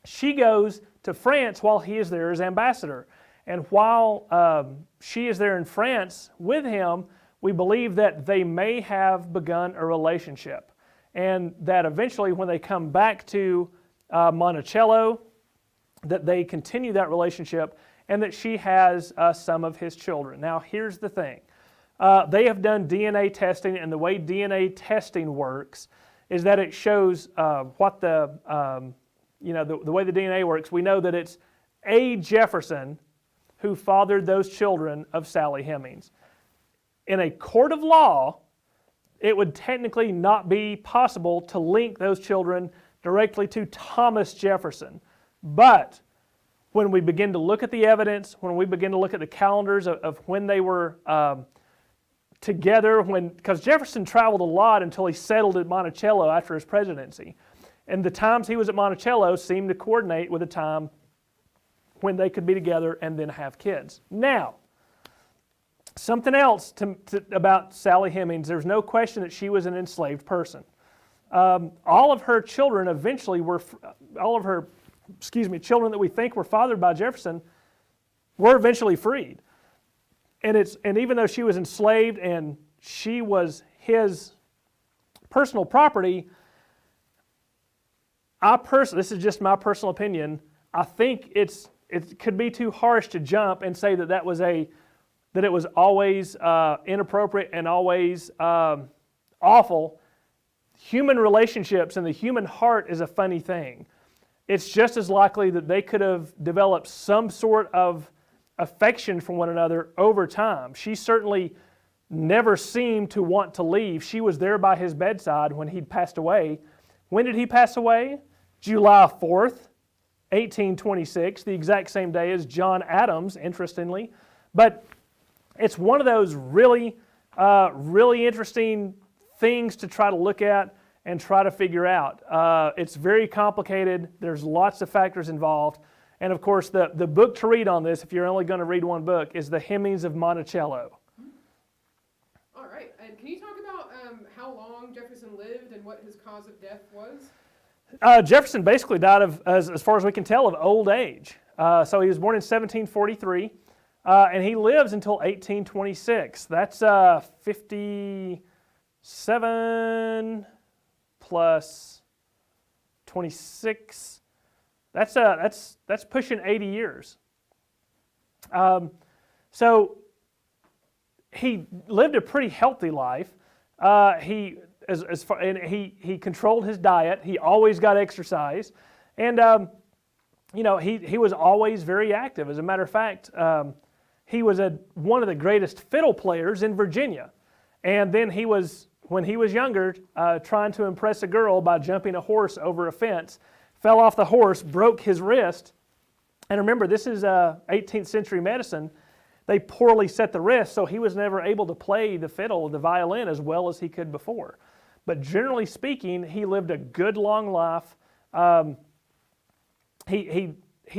she goes to France while he is there as ambassador. And while she is there in France with him, we believe that they may have begun a relationship. And that eventually when they come back to Monticello, that they continue that relationship and that she has some of his children. Now here's the thing. They have done DNA testing, and the way DNA testing works is that it shows what the way the DNA works. We know that it's A. Jefferson who fathered those children of Sally Hemings. In a court of law, it would technically not be possible to link those children directly to Thomas Jefferson. But when we begin to look at the evidence, when we begin to look at the calendars of when they were together, because Jefferson traveled a lot until he settled at Monticello after his presidency. And the times he was at Monticello seemed to coordinate with the time when they could be together and then have kids. Now, something else about Sally Hemings, there's no question that she was an enslaved person. All of her children eventually were, children that we think were fathered by Jefferson were eventually freed. And even though she was enslaved and she was his personal property, this is just my personal opinion, I think it could be too harsh to jump and say that it was always inappropriate and always awful. Human relationships and the human heart is a funny thing. It's just as likely that they could have developed some sort of affection for one another over time. She certainly never seemed to want to leave. She was there by his bedside when he'd passed away. When did he pass away? July 4th, 1826, the exact same day as John Adams, interestingly. But it's one of those really interesting things to try to look at and try to figure out. It's very complicated. There's lots of factors involved. And of course, the book to read on this, if you're only going to read one book, is The Hemings of Monticello. All right. And can you talk about how long Jefferson lived and what his cause of death was? Jefferson basically died of, as far as we can tell, of old age. So he was born in 1743, and he lives until 1826. That's 57 plus 26. That's pushing 80 years. So he lived a pretty healthy life. He controlled his diet. He always got exercise, and he was always very active. As a matter of fact, he was one of the greatest fiddle players in Virginia. And then when he was younger, trying to impress a girl by jumping a horse over a fence, fell off the horse, broke his wrist. And remember, this is 18th century medicine. They poorly set the wrist, so he was never able to play the fiddle or the violin as well as he could before. But generally speaking, he lived a good long life. He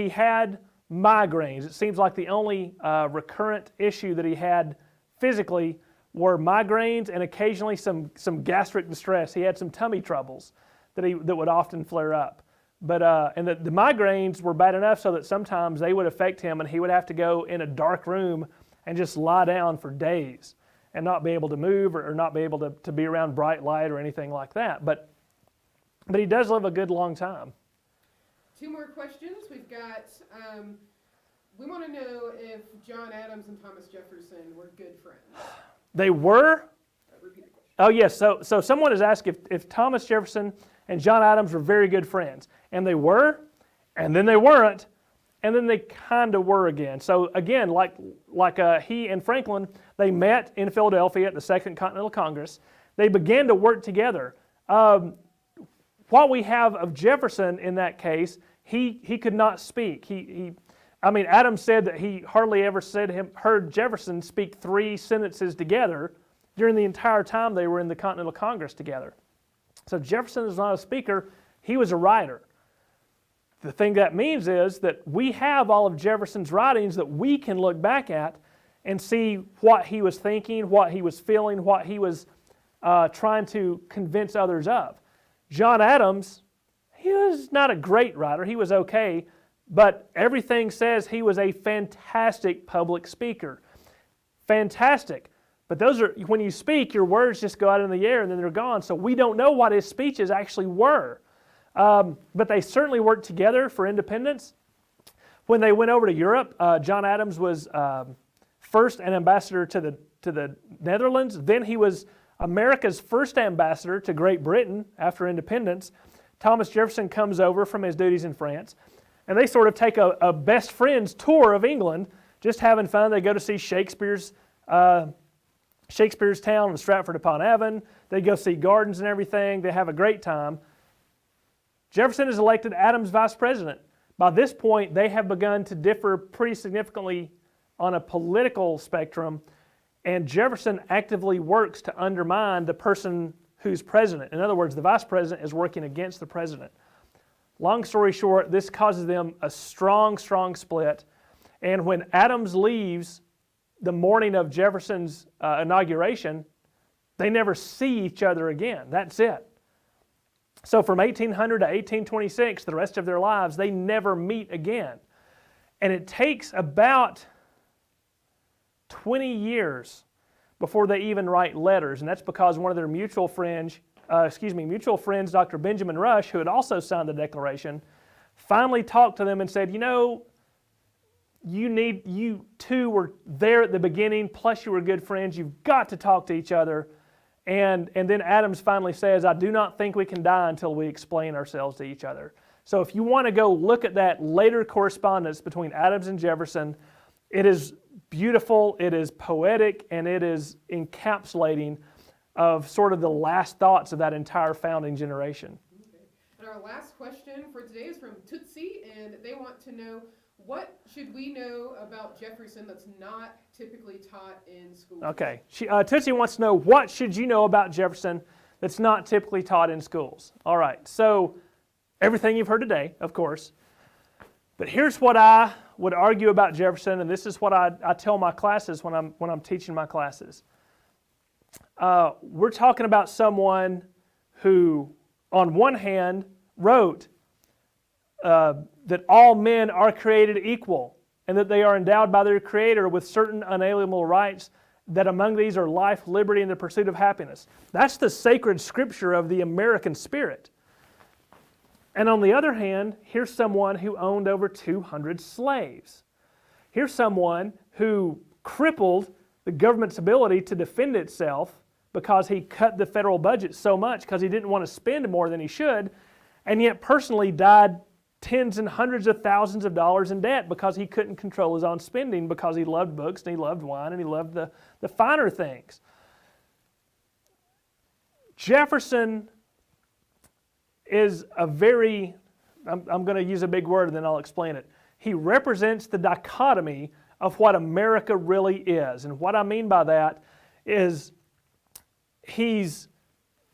had migraines. It seems like the only recurrent issue that he had physically were migraines and occasionally some gastric distress. He had some tummy troubles that would often flare up. But and the migraines were bad enough so that sometimes they would affect him, and he would have to go in a dark room and just lie down for days and not be able to move or not be able to be around bright light or anything like that. But he does live a good long time. Two more questions. We've got, we want to know if John Adams and Thomas Jefferson were good friends. They were? Repeat the question. Oh, yes. So someone has asked if Thomas Jefferson and John Adams were very good friends. And they were, and then they weren't, and then they kind of were again. So again, like he and Franklin, they met in Philadelphia at the Second Continental Congress. They began to work together. what we have of Jefferson in that case, he could not speak. Adams said that he hardly ever heard Jefferson speak 3 sentences together during the entire time they were in the Continental Congress together. So Jefferson is not a speaker, he was a writer. The thing that means is that we have all of Jefferson's writings that we can look back at and see what he was thinking, what he was feeling, what he was trying to convince others of. John Adams, he was not a great writer, he was okay, but everything says he was a fantastic public speaker. Fantastic. But those are, when you speak, your words just go out in the air and then they're gone. So we don't know what his speeches actually were. But they certainly worked together for independence. When they went over to Europe, John Adams was first an ambassador to the Netherlands. Then he was America's first ambassador to Great Britain after independence. Thomas Jefferson comes over from his duties in France. And they sort of take a best friends tour of England, just having fun. They go to see Shakespeare's town in Stratford-upon-Avon. They go see gardens and everything. They have a great time. Jefferson is elected Adams vice president. By this point, they have begun to differ pretty significantly on a political spectrum, and Jefferson actively works to undermine the person who's president. In other words, the vice president is working against the president. Long story short, this causes them a strong split. And when Adams leaves the morning of Jefferson's inauguration, they never see each other again. That's it. So from 1800 to 1826, the rest of their lives, they never meet again. And it takes about 20 years before they even write letters. And that's because one of their mutual friends, Dr. Benjamin Rush, who had also signed the Declaration, finally talked to them and said, you two were there at the beginning, plus you were good friends, you've got to talk to each other. And then Adams finally says, I do not think we can die until we explain ourselves to each other. So if you want to go look at that later correspondence between Adams and Jefferson, it is beautiful, it is poetic, and it is encapsulating of sort of the last thoughts of that entire founding generation. Okay. And our last question for today is from Tootsie, and they want to know, what should we know about Jefferson that's not typically taught in school? Okay. Tootsie wants to know, what should you know about Jefferson that's not typically taught in schools? All right. So everything you've heard today, of course. But here's what I would argue about Jefferson, and this is what I tell my classes when I'm teaching my classes. We're talking about someone who, on one hand, wrote that all men are created equal and that they are endowed by their Creator with certain unalienable rights, that among these are life, liberty, and the pursuit of happiness. That's the sacred scripture of the American spirit. And on the other hand, here's someone who owned over 200 slaves. Here's someone who crippled the government's ability to defend itself because he cut the federal budget so much because he didn't want to spend more than he should, and yet personally died tens and hundreds of thousands of dollars in debt because he couldn't control his own spending because he loved books and he loved wine and he loved the finer things. Jefferson is a very, I'm going to use a big word and then I'll explain it. He represents the dichotomy of what America really is. And what I mean by that is he's,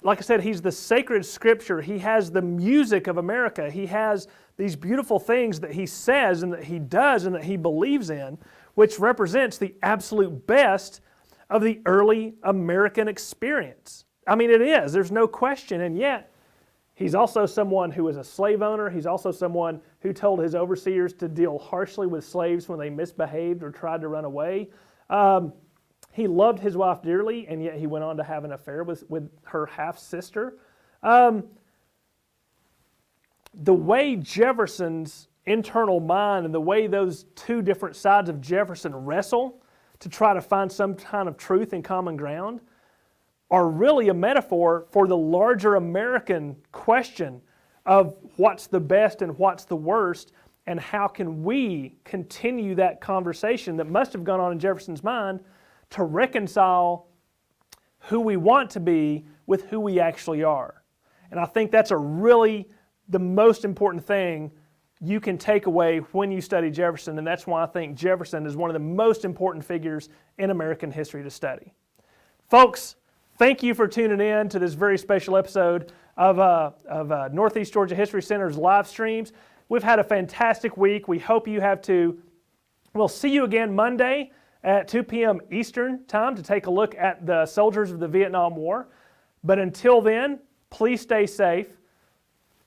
like I said, he's the sacred scripture. He has the music of America. He has these beautiful things that he says and that he does and that he believes in, which represents the absolute best of the early American experience. I mean, it is. There's no question. And yet, he's also someone who was a slave owner. He's also someone who told his overseers to deal harshly with slaves when they misbehaved or tried to run away. He loved his wife dearly, and yet he went on to have an affair with her half-sister. The way Jefferson's internal mind and the way those two different sides of Jefferson wrestle to try to find some kind of truth and common ground are really a metaphor for the larger American question of what's the best and what's the worst, and how can we continue that conversation that must have gone on in Jefferson's mind to reconcile who we want to be with who we actually are. And I think that's the most important thing you can take away when you study Jefferson, and that's why I think Jefferson is one of the most important figures in American history to study. Folks, thank you for tuning in to this very special episode of Northeast Georgia History Center's live streams. We've had a fantastic week. We hope you have too. We'll see you again Monday at 2 p.m. Eastern Time to take a look at the soldiers of the Vietnam War. But until then, please stay safe,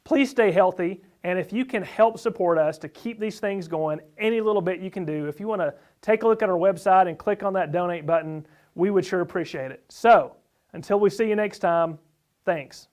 please stay healthy, and if you can help support us to keep these things going, any little bit you can do. If you want to take a look at our website and click on that donate button, we would sure appreciate it. So, until we see you next time, thanks.